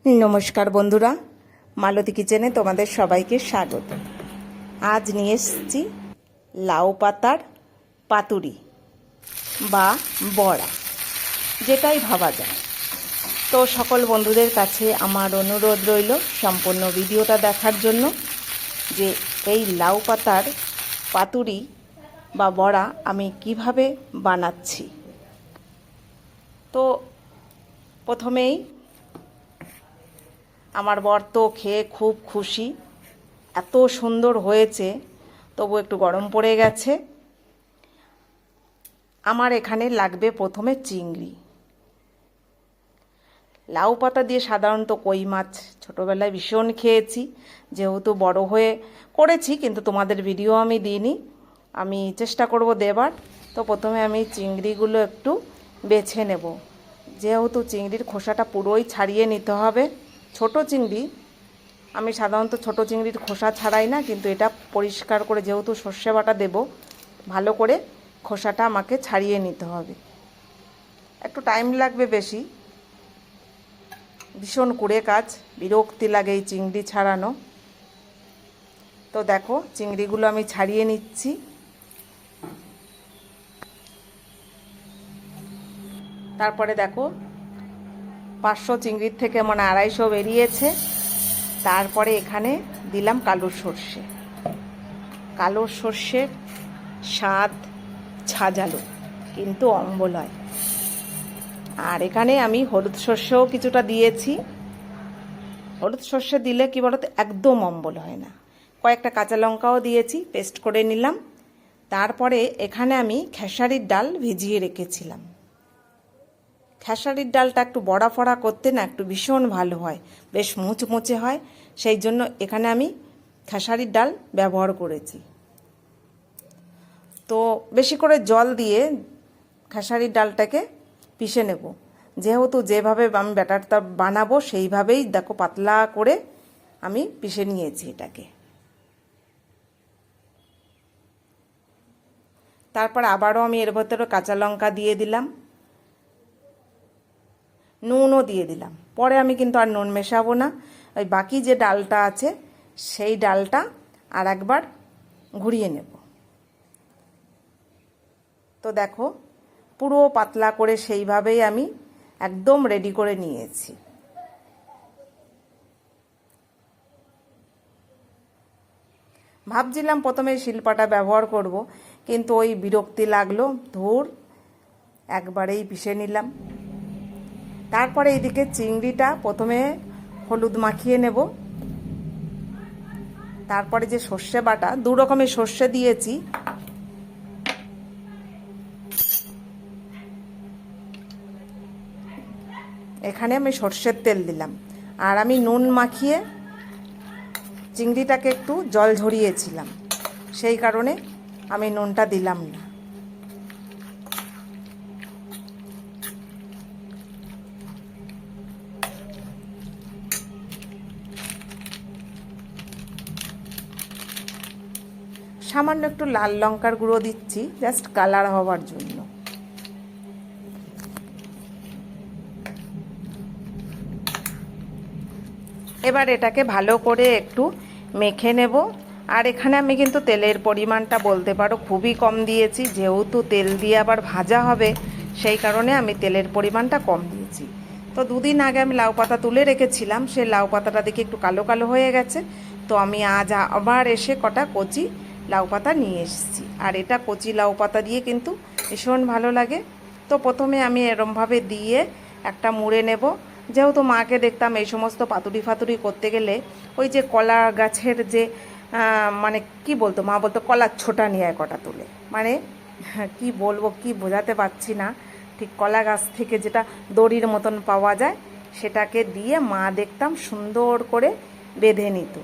নমস্কার বন্ধুরা, মালতী কিচেনে তোমাদের সবাইকে স্বাগত। আজ নিয়ে এসেছি লাউ পাতার পাতুরি বা বড়া, যেটাই ভাবা যায়। তো সকল বন্ধুদের কাছে আমার অনুরোধ রইল সম্পূর্ণ ভিডিওটা দেখার জন্য, যে এই লাউ পাতার পাতুরি বা বড়া আমি কিভাবে বানাচ্ছি। তো প্রথমেই আমার বর তো খেয়ে খুব খুশি, এত সুন্দর হয়েছে, তবু একটু গরম পড়ে গেছে। আমার এখানে লাগবে প্রথমে চিংড়ি। লাউ পাতা দিয়ে সাধারণত কই মাছ ছোটোবেলায় ভীষণ খেয়েছি, যেহেতু বড় হয়ে করেছি, কিন্তু তোমাদের ভিডিও আমি দিইনি, আমি চেষ্টা করব দেবার। তো প্রথমে আমি চিংড়িগুলো একটু বেছে নেব, যেহেতু চিংড়ির খোসাটা পুরোই ছাড়িয়ে নিতে হবে। ছোট চিংড়ি, আমি সাধারণত ছোট চিংড়ির খোসা ছাড়াই না, কিন্তু এটা পরিষ্কার করে যেহেতু সর্ষে বাটা দেব, ভালো করে খোসাটা আমাকে ছাড়িয়ে নিতে হবে। একটু টাইম লাগবে বেশি, ভীষণ কুড়ে কাজ, বিরক্তি লাগে এই চিংড়ি ছাড়ানো। তো দেখো চিংড়িগুলো আমি ছাড়িয়ে নিচ্ছি। তারপরে দেখো 500 চিংড়ির থেকে 250 বেরিয়েছে। তারপরে এখানে দিলাম কালো সর্ষে। কালো সর্ষের স্বাদ ঝাঁঝালো, কিন্তু অম্বল হয়। আর এখানে আমি হলুদ সর্ষেও কিছুটা দিয়েছি। হলুদ সর্ষে দিলে কি বলতো, একদম অম্বল হয় না। কয়েকটা কাঁচা লঙ্কাও দিয়েছি, পেস্ট করে নিলাম। তারপরে এখানে আমি খেসারির ডাল ভিজিয়ে রেখেছিলাম। খেসারির ডালটা একটু বড়া ফড়া করতে না একটু ভীষণ ভালো হয়, বেশ মুচমুচে হয়, সেই জন্য এখানে আমি খেসারির ডাল ব্যবহার করেছি। তো বেশি করে জল দিয়ে খেসারির ডালটাকে পিষে নেব, যেহেতু যেভাবে আমি ব্যাটারটা বানাবো সেইভাবেই দেখো পাতলা করে আমি পিষে নিয়েছি এটাকে। তারপর আবারও আমি এর ভেতরে কাঁচা লঙ্কা দিয়ে দিলাম, নুনও দিয়ে দিলাম। পরে আমি কিন্তু আর নুন মেশাবো না, ওই বাকি যে ডালটা আছে সেই ডালটা আর একবার ঘুরিয়ে নেব। তো দেখো পুরো পাতলা করে সেইভাবেই আমি একদম রেডি করে নিয়েছি। ভাবছিলাম প্রথমে শিলপাটা ব্যবহার করব, কিন্তু ওই বিরক্তি লাগলো, ধুর একবারেই পিষে নিলাম। তারপরে এইদিকে চিংড়িটা প্রথমে হলুদ মাখিয়ে নেব। তারপরে যে সর্ষে বাটা, 2 রকমের সর্ষে দিয়েছি, এখানে আমি সর্ষের তেল দিলাম। আর আমি নুন মাখিয়ে চিংড়িটাকে একটু জল ঝরিয়েছিলাম, সেই কারণে আমি নুনটা দিলাম না। সামান্য একটু লাল লঙ্কার গুঁড়ো দিচ্ছি, জাস্ট কালার হওয়ার জন্য। এবার এটাকে ভালো করে একটু মেখে নেব। আর এখানে আমি কিন্তু তেলের পরিমাণটা বলতে পারো খুবই কম দিয়েছি, যেহেতু তেল দিয়ে আবার ভাজা হবে, সেই কারণে আমি তেলের পরিমাণটা কম দিয়েছি। তো 2 দিন আগে আমি লাউ পাতা তুলে রেখেছিলাম, সেই লাউ পাতাটা দেখে একটু কালো কালো হয়ে গেছে। তো আমি আজ আবার এসে কটা কচি লাউ পাতা নিয়ে এসেছি, আর এটা কচি লাউ পাতা দিয়ে কিন্তু ভীষণ ভালো লাগে। তো প্রথমে আমি এরমভাবে দিয়ে একটা মুড়ে নেব। যেহেতু মাকে দেখতাম এই সমস্ত পাতুরি ফাতুরি করতে গেলে ওই যে কলা গাছের যে মানে কি বলতো, মা বলতো কলার ছোটা নিয়ে কটা তুলে, মানে কি বলবো, কি বোঝাতে পারছি না, ঠিক কলা গাছ থেকে যেটা দড়ির মতন পাওয়া যায় সেটাকে দিয়ে মা দেখতাম সুন্দর করে বেঁধে নিত।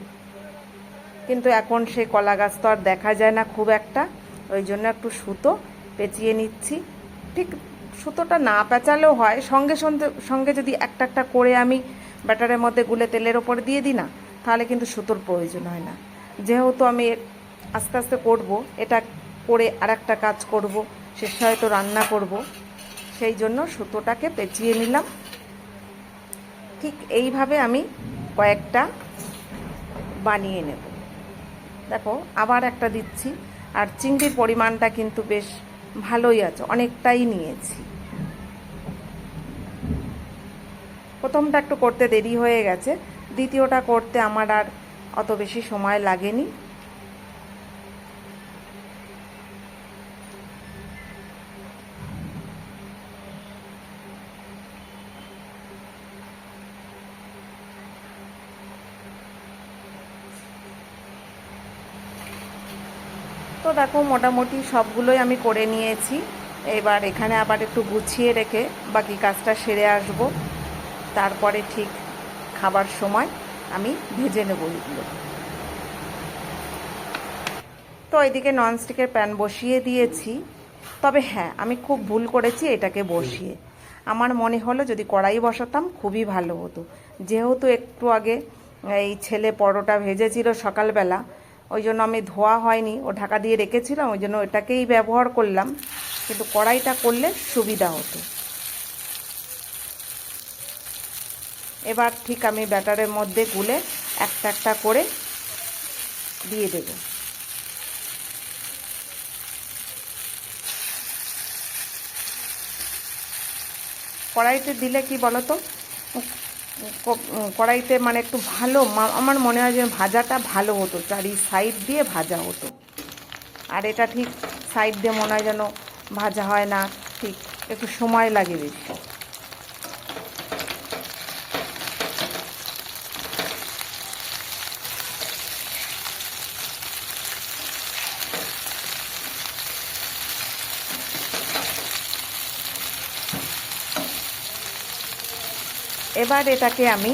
কিন্তু এখন সেই কলা গাছ তো আর দেখা যায় না খুব একটা, ওই জন্য একটু সুতো পেঁচিয়ে নিচ্ছি। ঠিক সুতোটা না পেঁচালেও হয়, সঙ্গে সঙ্গে সঙ্গে যদি একটা একটা করে আমি ব্যাটারের মধ্যে গুলে তেলের ওপর দিয়ে দিই না, তাহলে কিন্তু সুতোর প্রয়োজন হয় না। যেহেতু আমি আস্তে আস্তে করব, এটা করে আর একটা কাজ করব, শেষে হয়তো রান্না করব, সেই জন্য সুতোটাকে পেঁচিয়ে নিলাম। ঠিক এইভাবে আমি কয়েকটা বানিয়ে নেব। দেখো আবার একটা দিচ্ছি। আর চিংড়ির পরিমাণটা কিন্তু বেশ ভালোই আছে, অনেকটাই নিয়েছি। প্রথমটা একটু করতে দেরি হয়ে গেছে, দ্বিতীয়টা করতে আমার আর অত বেশি সময় লাগেনি। তো দেখো মোটামুটি সবগুলোই আমি করে নিয়েছি। এবার এখানে আবার একটু গুছিয়ে রেখে বাকি কাজটা সেরে আসব। তারপরে ঠিক খাবার সময় আমি ভেজে নেব এগুলো। তো এদিকে ননস্টিকের প্যান বসিয়ে দিয়েছি। তবে হ্যাঁ, আমি খুব ভুল করেছি এটাকে বসিয়ে। আমার মনে হলো যদি কড়াই বসাতাম খুবই ভালো হতো। যেহেতু একটু আগে এই ছেলে পরোটা ভেজেছিল সকালবেলা, ওই জন্য আমি ধোয়া হয়নি, ও ঢাকা দিয়ে রেখেছিলাম, ওই জন্য এটাকেই ব্যবহার করলাম। কিন্তু কড়াইটা করলে সুবিধা হতো। এবার ঠিক আমি ব্যাটারের মধ্যে গুলে একটা একটা করে দিয়ে দেব। কড়াইতে দিলে কি বলতো, কড়াইতে মানে একটু ভালো, আমার মনে হয় যে ভাজাটা ভালো হতো, চারি সাইড দিয়ে ভাজা হতো। আর এটা ঠিক সাইড দিয়ে মনে হয় যেন ভাজা হয় না, ঠিক একটু সময় লাগে বেশি। এবার এটাকে আমি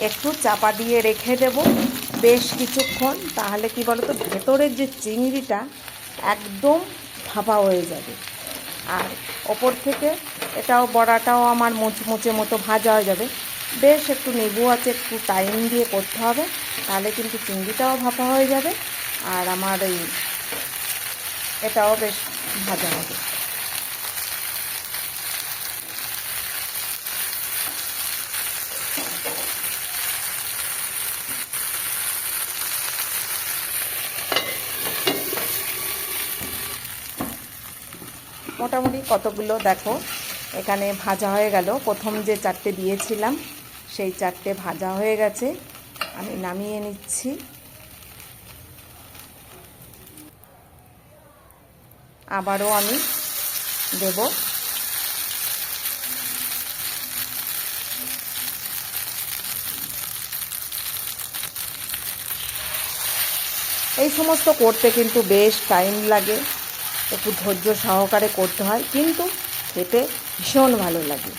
একটু চাপা দিয়ে রেখে দেব বেশ কিছুক্ষণ। তাহলে কি বলতো, ভেতরের যে চিংড়িটা একদম ভাপা হয়ে যাবে। আর ওপর থেকে এটাও, বড়াটাও আমার মুচমুচে মতো ভাজা হয়ে যাবে। বেশ একটু নেবু আছে, একটু টাইম দিয়ে করতে হবে, তাহলে কিন্তু চিংড়িটাও ভাপা হয়ে যাবে আর আমার এটাও বেশ ভাজা হবে। মোটামুটি কতগুলো দেখো এখানে ভাজা হয়ে গেল। প্রথম যে চারটে দিয়েছিলাম সেই চারটে ভাজা হয়ে গেছে, আমি নামিয়ে নিচ্ছি। আবারও আমি দেব। এই সমস্ত করতে কিন্তু বেশ টাইম লাগে, একটু ধৈর্য সহকারে করতে হয়, কিন্তু খেতে ভীষণ ভালো লাগে।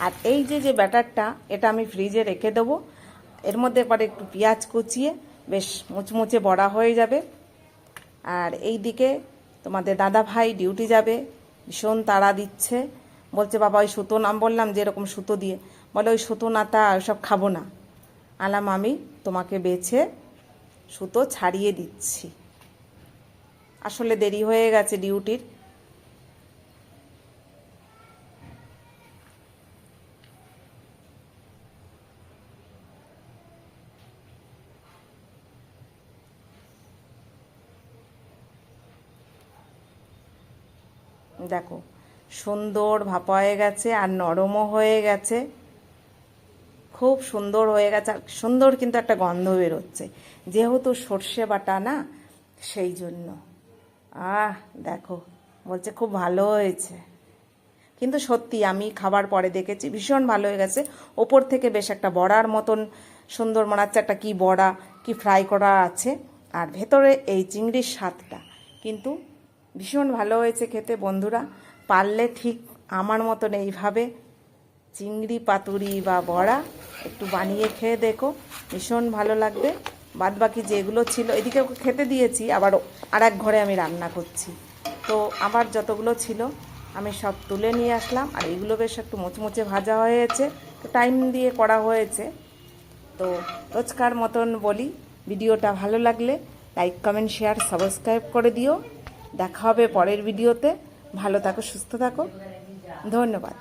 আর এই যে ব্যাটারটা, এটা আমি ফ্রিজে রেখে দেবো। এর মধ্যে পরে একটু পেঁয়াজ কুচিয়ে বেশ মুচমুচে বড়া হয়ে যাবে। আর এই দিকে তোমাদের দাদা ভাই ডিউটি যাবে, ভীষণ তাড়া দিচ্ছে, বলছে বাবা ওই সুতো নাম, বললাম যে এরকম সুতো দিয়ে, বলে ওই সুতো নাতা ওইসব খাবো না। আলাম আমি তোমাকে বেছে সুতো ছাড়িয়ে দিচ্ছি, আসলে দেরি হয়ে গেছে ডিউটির। দেখো সুন্দর ভাপা হয়ে গেছে আর নরমও হয়ে গেছে, খুব সুন্দর হয়ে গেছে। আর সুন্দর কিন্তু একটা গন্ধ বেরোচ্ছে, যেহেতু সর্ষে বাটা না, সেই জন্য। দেখো বলছে খুব ভালো হয়েছে, কিন্তু সত্যি আমি খাবার পরে দেখেছি ভীষণ ভালো হয়ে গেছে। ওপর থেকে বেশ একটা বড়ার মতন সুন্দর মনে হচ্ছে, একটা কি বড়া কি ফ্রাই করা আছে, আর ভেতরে এই চিংড়ির স্বাদটা কিন্তু ভীষণ ভালো হয়েছে খেতে। বন্ধুরা পারলে ঠিক আমার মতন এইভাবে চিংড়ি পাতুরি বা বড়া একটু বানিয়ে খেয়ে দেখো, ভীষণ ভালো লাগবে। বাদবাকি যেগুলো ছিল এদিকে ওকে খেতে দিয়েছি, আবার আর এক ঘরে আমি রান্না করছি। তো আবার যতগুলো ছিল আমি সব তুলে নিয়ে আসলাম। আর এগুলো বেশ একটু মুচমুচে ভাজা হয়েছে, তো টাইম দিয়ে করা হয়েছে। তো রোজকার মতন বলি, ভিডিওটা ভালো লাগলে লাইক কমেন্ট শেয়ার সাবস্ক্রাইব করে দিও। দেখা হবে পরের ভিডিওতে। ভালো থাকো, সুস্থ থাকো, ধন্যবাদ।